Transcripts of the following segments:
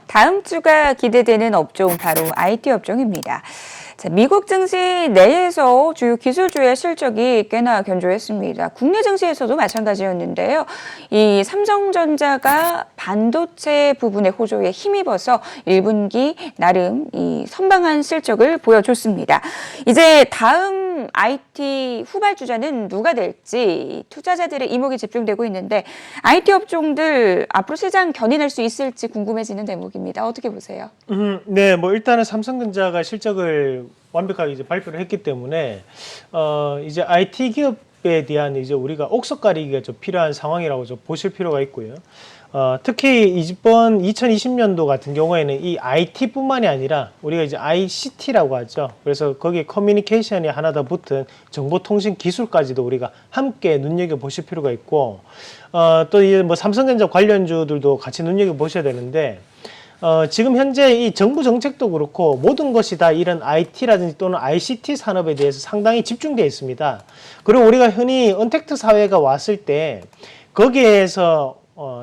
다음 주가 기대되는 업종 바로 IT 업종입니다. 자, 미국 증시 내에서 주요 기술주의 실적이 꽤나 견조했습니다. 국내 증시에서도 마찬가지였는데요. 이 삼성전자가 반도체 부분의 호조에 힘입어서 1분기 나름 이 선방한 실적을 보여줬습니다. 이제 다음 IT 후발주자는 누가 될지 투자자들의 이목이 집중되고 있는데 IT 업종들 앞으로 시장 견인할 수 있을지 궁금해지는 대목입니다. 어떻게 보세요? 네, 뭐 일단은 삼성전자가 실적을 완벽하게 이제 발표를 했기 때문에 이제 IT 기업에 대한 이제 우리가 옥석 가리기가 좀 필요한 상황이라고 좀 보실 필요가 있고요. 특히 이번 2020년도 같은 경우에는 이 IT뿐만이 아니라 우리가 이제 ICT라고 하죠. 그래서 거기에 커뮤니케이션이 하나 더 붙은 정보통신 기술까지도 우리가 함께 눈여겨 보실 필요가 있고, 또 이제 뭐 삼성전자 관련주들도 같이 눈여겨 보셔야 되는데. 지금 현재 이 정부 정책도 그렇고 모든 것이 다 이런 IT라든지 또는 ICT 산업에 대해서 상당히 집중되어 있습니다. 그리고 우리가 흔히 언택트 사회가 왔을 때 거기에서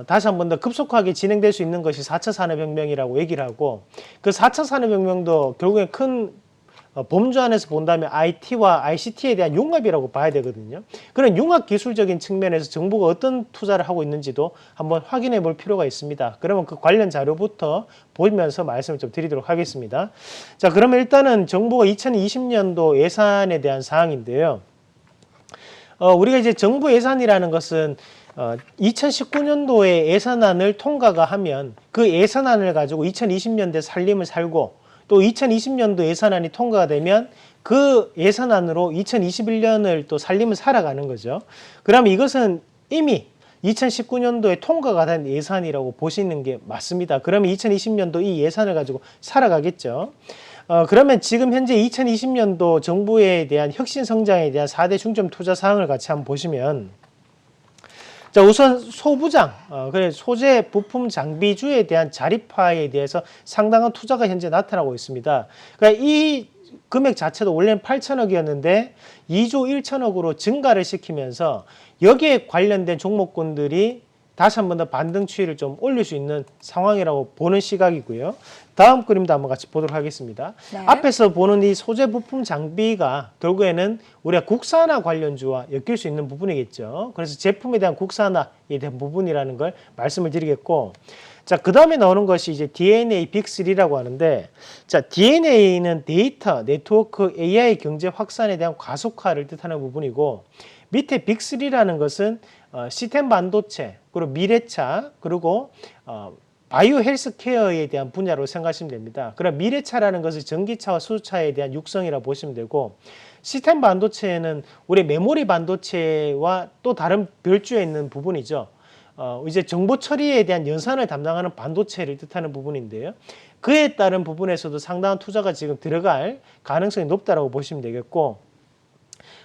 다시 한 번 더 급속하게 진행될 수 있는 것이 4차 산업혁명이라고 얘기를 하고, 그 4차 산업혁명도 결국에 큰 범주 안에서 본다면 IT와 ICT에 대한 융합이라고 봐야 되거든요. 그런 융합 기술적인 측면에서 정부가 어떤 투자를 하고 있는지도 한번 확인해 볼 필요가 있습니다. 그러면 그 관련 자료부터 보면서 말씀을 좀 드리도록 하겠습니다. 자, 그러면 일단은 정부가 2020년도 예산에 대한 사항인데요. 우리가 이제 정부 예산이라는 것은 2019년도에 예산안을 통과가 하면 그 예산안을 가지고 2020년대 살림을 살고, 또 2020년도 예산안이 통과가 되면 그 예산안으로 2021년을 또 살림을 살아가는 거죠. 그러면 이것은 이미 2019년도에 통과가 된 예산이라고 보시는 게 맞습니다. 그러면 2020년도 이 예산을 가지고 살아가겠죠. 그러면 지금 현재 2020년도 정부에 대한 혁신 성장에 대한 4대 중점 투자 사항을 같이 한번 보시면, 자, 우선 소부장, 그래 소재, 부품, 장비주에 대한 자립화에 대해서 상당한 투자가 현재 나타나고 있습니다. 그러니까 이 금액 자체도 원래는 8천억이었는데 2조 1천억으로 증가를 시키면서 여기에 관련된 종목군들이 다시 한 번 더 반등 추이를 좀 올릴 수 있는 상황이라고 보는 시각이고요. 다음 그림도 한번 같이 보도록 하겠습니다. 네. 앞에서 보는 이 소재 부품 장비가 결국에는 우리가 국산화 관련주와 엮일 수 있는 부분이겠죠. 그래서 제품에 대한 국산화에 대한 부분이라는 걸 말씀을 드리겠고, 자, 그 다음에 나오는 것이 이제 DNA 빅3라고 하는데, 자, DNA는 데이터, 네트워크, AI 경제 확산에 대한 가속화를 뜻하는 부분이고, 밑에 빅3라는 것은 시스템 반도체, 그리고 미래차, 그리고 바이오 헬스케어에 대한 분야로 생각하시면 됩니다. 그럼 미래차라는 것은 전기차와 수소차에 대한 육성이라고 보시면 되고, 시스템 반도체는 우리 메모리 반도체와 또 다른 별주에 있는 부분이죠. 이제 정보 처리에 대한 연산을 담당하는 반도체를 뜻하는 부분인데요. 그에 따른 부분에서도 상당한 투자가 지금 들어갈 가능성이 높다고 보시면 되겠고,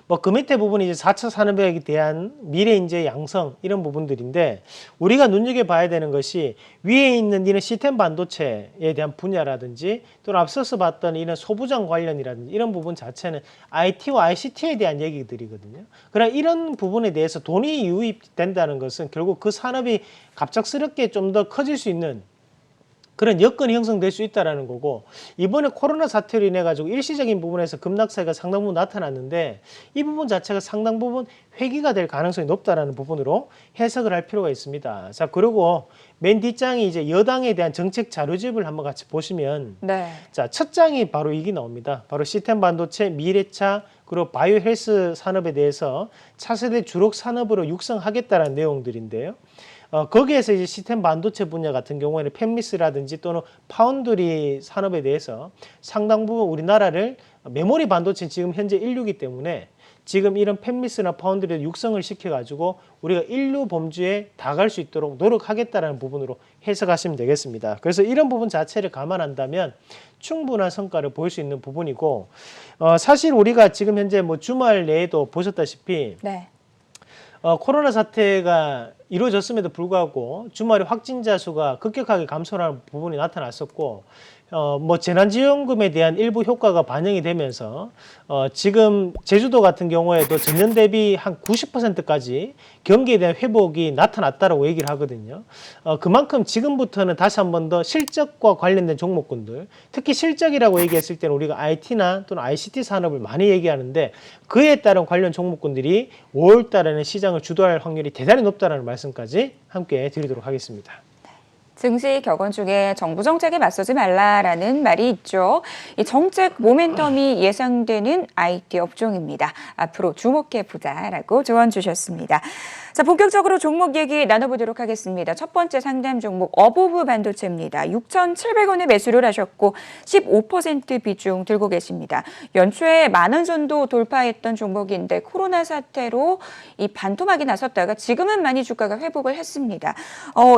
뭐 그 밑에 부분이 이제 4차 산업혁명에 대한 미래 인재 양성 이런 부분들인데, 우리가 눈여겨봐야 되는 것이 위에 있는 이런 시스템 반도체에 대한 분야라든지 또는 앞서서 봤던 이런 소부장 관련이라든지 이런 부분 자체는 IT와 ICT에 대한 얘기들이거든요. 그러나 이런 부분에 대해서 돈이 유입된다는 것은 결국 그 산업이 갑작스럽게 좀 더 커질 수 있는 그런 여건이 형성될 수 있다는 거고, 이번에 코로나 사태로 인해 가지고 일시적인 부분에서 급락세가 상당 부분 나타났는데 이 부분 자체가 상당 부분 회귀가 될 가능성이 높다는 부분으로 해석을 할 필요가 있습니다. 자, 그리고 맨 뒷장이 이제 여당에 대한 정책 자료집을 한번 같이 보시면, 네. 자, 첫 장이 바로 이게 나옵니다. 바로 시스템 반도체, 미래차, 그리고 바이오 헬스 산업에 대해서 차세대 주력 산업으로 육성하겠다는 내용들인데요. 거기에서 이제 시스템 반도체 분야 같은 경우에는 팹리스라든지 또는 파운드리 산업에 대해서 상당 부분 우리나라를 메모리 반도체는 지금 현재 인류이기 때문에 지금 이런 팹리스나 파운드리를 육성을 시켜가지고 우리가 인류 범주에 다갈 수 있도록 노력하겠다는 부분으로 해석하시면 되겠습니다. 그래서 이런 부분 자체를 감안한다면 충분한 성과를 보일 수 있는 부분이고, 사실 우리가 지금 현재 뭐 주말 내에도 보셨다시피 네. 코로나 사태가 이루어졌음에도 불구하고 주말에 확진자 수가 급격하게 감소하는 부분이 나타났었고, 뭐 재난지원금에 대한 일부 효과가 반영이 되면서 지금 제주도 같은 경우에도 전년 대비 한 90%까지 경기에 대한 회복이 나타났다라고 얘기를 하거든요. 그만큼 지금부터는 다시 한 번 더 실적과 관련된 종목군들, 특히 실적이라고 얘기했을 때는 우리가 IT나 또는 ICT 산업을 많이 얘기하는데 그에 따른 관련 종목군들이 5월 달에는 시장을 주도할 확률이 대단히 높다라는 말씀까지 함께 드리도록 하겠습니다. 증시 격언 중에 정부 정책에 맞서지 말라라는 말이 있죠. 이 정책 모멘텀이 예상되는 IT 업종입니다. 앞으로 주목해 보자라고 조언 주셨습니다. 자, 본격적으로 종목 얘기 나눠보도록 하겠습니다. 첫 번째 상담 종목 어보브 반도체입니다. 6,700원에 매수를 하셨고 15% 비중 들고 계십니다. 연초에 10,000원 선도 돌파했던 종목인데 코로나 사태로 이 반토막이 나섰다가 지금은 많이 주가가 회복을 했습니다.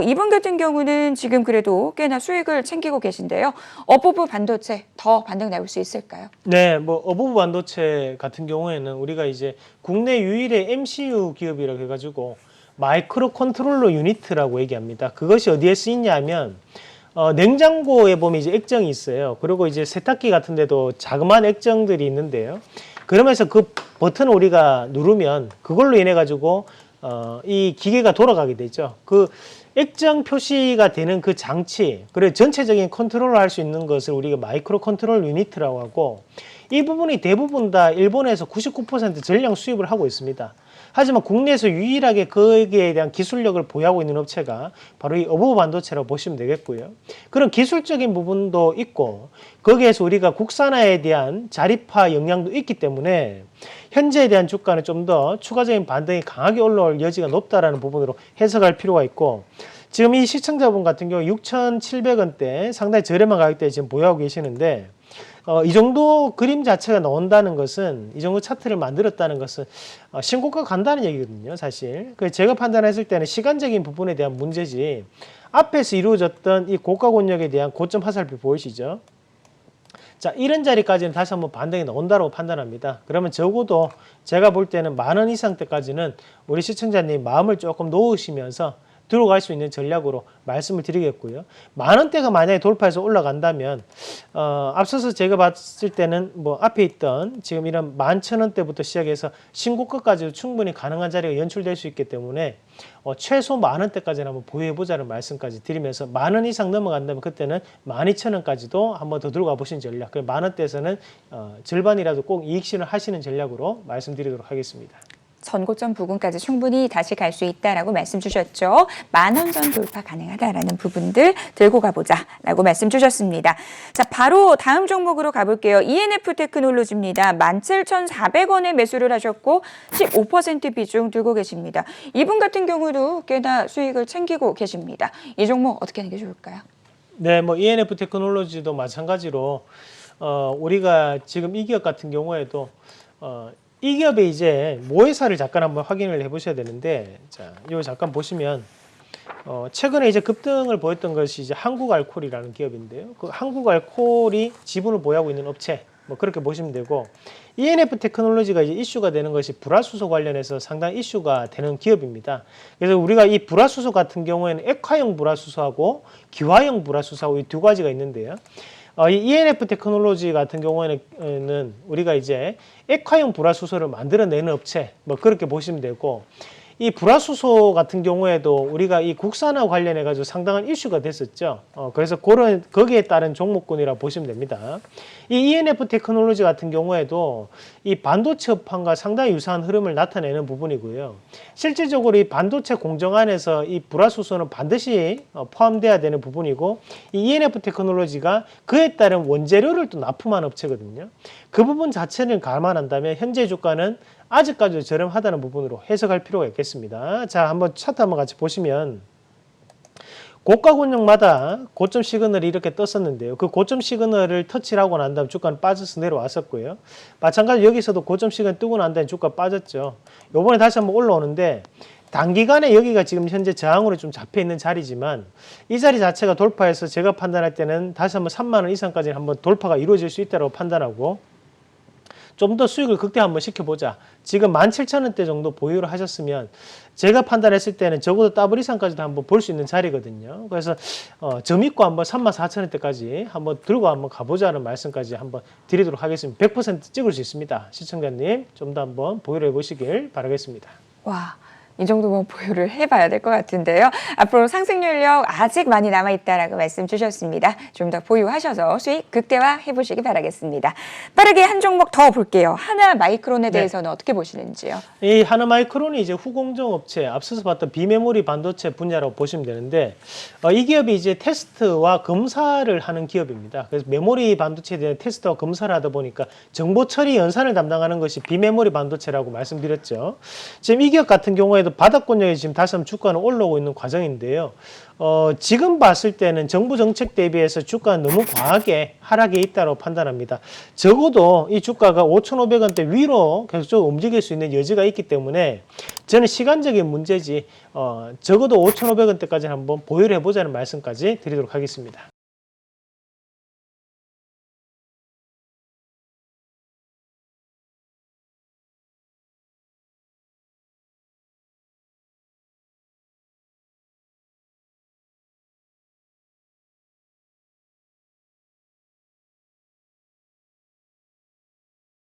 이번 같은 경우는 지금 그래도 꽤나 수익을 챙기고 계신데요. 어보브 반도체 더 반등 나올 수 있을까요? 네, 뭐 어보브 반도체 같은 경우에는 우리가 이제 국내 유일의 MCU 기업이라고 해가지고 마이크로 컨트롤러 유니트라고 얘기합니다. 그것이 어디에 쓰이냐면 냉장고에 보면 이제 액정이 있어요. 그리고 이제 세탁기 같은 데도 자그마한 액정들이 있는데요. 그러면서 그 버튼을 우리가 누르면 그걸로 인해 가지고 이 기계가 돌아가게 되죠. 그 액정 표시가 되는 그 장치, 그리고 전체적인 컨트롤을 할 수 있는 것을 우리가 마이크로 컨트롤 유니트라고 하고, 이 부분이 대부분 다 일본에서 99% 전량 수입을 하고 있습니다. 하지만 국내에서 유일하게 거기에 대한 기술력을 보유하고 있는 업체가 바로 이 어보브 반도체라고 보시면 되겠고요. 그런 기술적인 부분도 있고 거기에서 우리가 국산화에 대한 자립화 역량도 있기 때문에 현재에 대한 주가는 좀 더 추가적인 반등이 강하게 올라올 여지가 높다라는 부분으로 해석할 필요가 있고, 지금 이 시청자분 같은 경우 6,700원대 상당히 저렴한 가격대에 지금 보유하고 계시는데 이 정도 그림 자체가 나온다는 것은, 이 정도 차트를 만들었다는 것은 신고가 간다는 얘기거든요, 사실. 그래서 제가 판단했을 때는 시간적인 부분에 대한 문제지, 앞에서 이루어졌던 이 고가 권역에 대한 고점 화살표 보이시죠? 자, 이런 자리까지는 다시 한번 반등이 나온다고 판단합니다. 그러면 적어도 제가 볼 때는 10,000원 이상 때까지는 우리 시청자님 마음을 조금 놓으시면서 들어갈 수 있는 전략으로 말씀을 드리겠고요. 10,000원대가 만약에 돌파해서 올라간다면 앞서서 제가 봤을 때는 뭐 앞에 있던 지금 이런 11,000원대부터 시작해서 신고가까지도 충분히 가능한 자리가 연출될 수 있기 때문에 최소 10,000원대까지는 한번 보유해보자는 말씀까지 드리면서 10,000원 이상 넘어간다면 그때는 12,000원까지도 한번 더 들어가 보신 전략, 그 10,000원대에서는 절반이라도 꼭 이익 실현을 하시는 전략으로 말씀드리도록 하겠습니다. 전고점 부근까지 충분히 다시 갈 수 있다라고 말씀 주셨죠. 10,000원 전 돌파 가능하다라는 부분들 들고 가보자라고 말씀 주셨습니다. 자, 바로 다음 종목으로 가볼게요. ENF 테크놀로지입니다. 17,400원에 매수를 하셨고 15% 비중 들고 계십니다. 이분 같은 경우도 꽤나 수익을 챙기고 계십니다. 이 종목 어떻게 하는 게 좋을까요? 네, 뭐 ENF 테크놀로지도 마찬가지로 우리가 지금 이 기업 같은 경우에도 이 기업의 이제 모회사를 잠깐 한번 확인을 해보셔야 되는데, 자, 이거 잠깐 보시면 최근에 이제 급등을 보였던 것이 이제 한국알콜이라는 기업인데요. 그 한국알콜이 지분을 보유하고 있는 업체, 뭐 그렇게 보시면 되고, ENF 테크놀로지가 이제 이슈가 되는 것이 불화수소 관련해서 상당히 이슈가 되는 기업입니다. 그래서 우리가 이 불화수소 같은 경우에는 액화형 불화수소하고 기화형 불화수소하고 이 두 가지가 있는데요. 이 ENF 테크놀로지 같은 경우에는 우리가 이제 액화형 불화수소를 만들어내는 업체, 뭐 그렇게 보시면 되고, 이 불화수소 같은 경우에도 우리가 이 국산화 관련해 가지고 상당한 이슈가 됐었죠. 그래서 거기에 따른 종목군이라 보시면 됩니다. 이 ENF 테크놀로지 같은 경우에도 이 반도체 업황과 상당히 유사한 흐름을 나타내는 부분이고요. 실질적으로 이 반도체 공정 안에서 이 불화수소는 반드시 포함돼야 되는 부분이고, 이 ENF 테크놀로지가 그에 따른 원재료를 또 납품한 업체거든요. 그 부분 자체를 감안한다면 현재 주가는 아직까지도 저렴하다는 부분으로 해석할 필요가 있겠습니다. 자, 한번 차트 한번 같이 보시면 고가 권역마다 고점 시그널이 이렇게 떴었는데요. 그 고점 시그널을 터치를 하고 난 다음 주가는 빠져서 내려왔었고요. 마찬가지로 여기서도 고점 시그널 뜨고 난 다음에 주가 빠졌죠. 요번에 다시 한번 올라오는데 단기간에 여기가 지금 현재 저항으로 좀 잡혀 있는 자리지만 이 자리 자체가 돌파해서 제가 판단할 때는 다시 한번 30,000원 이상까지 한번 돌파가 이루어질 수 있다고 판단하고, 좀 더 수익을 극대 한번 시켜보자. 지금 17,000원대 정도 보유를 하셨으면 제가 판단했을 때는 적어도 더블 이상까지도 한번 볼 수 있는 자리거든요. 그래서 저 믿고 한번 34,000원대까지 한번 들고 한번 가보자는 말씀까지 한번 드리도록 하겠습니다. 100% 찍을 수 있습니다. 시청자님 좀 더 한번 보유를 해보시길 바라겠습니다. 와, 이 정도면 보유를 해봐야 될 것 같은데요. 앞으로 상승 연력 아직 많이 남아있다라고 말씀 주셨습니다. 좀 더 보유하셔서 수익 극대화 해보시기 바라겠습니다. 빠르게 한 종목 더 볼게요. 하나 마이크론에 대해서는 어떻게 보시는지요? 이 하나마이크론이 이제 후공정 업체, 앞서서 봤던 비메모리 반도체 분야라고 보시면 되는데, 이 기업이 이제 테스트와 검사를 하는 기업입니다. 그래서 메모리 반도체에 대한 테스트와 검사를 하다 보니까 정보 처리 연산을 담당하는 것이 비메모리 반도체라고 말씀드렸죠. 지금 이 기업 같은 경우에도 바닥권역에 지금 다시 한번 주가는 올라오고 있는 과정인데요. 지금 봤을 때는 정부 정책 대비해서 주가는 너무 과하게 하락에 있다고 판단합니다. 적어도 이 주가가 5,500원대 위로 계속적으로 움직일 수 있는 여지가 있기 때문에 저는 시간적인 문제지 적어도 5,500원대까지 한번 보유를 해보자는 말씀까지 드리도록 하겠습니다.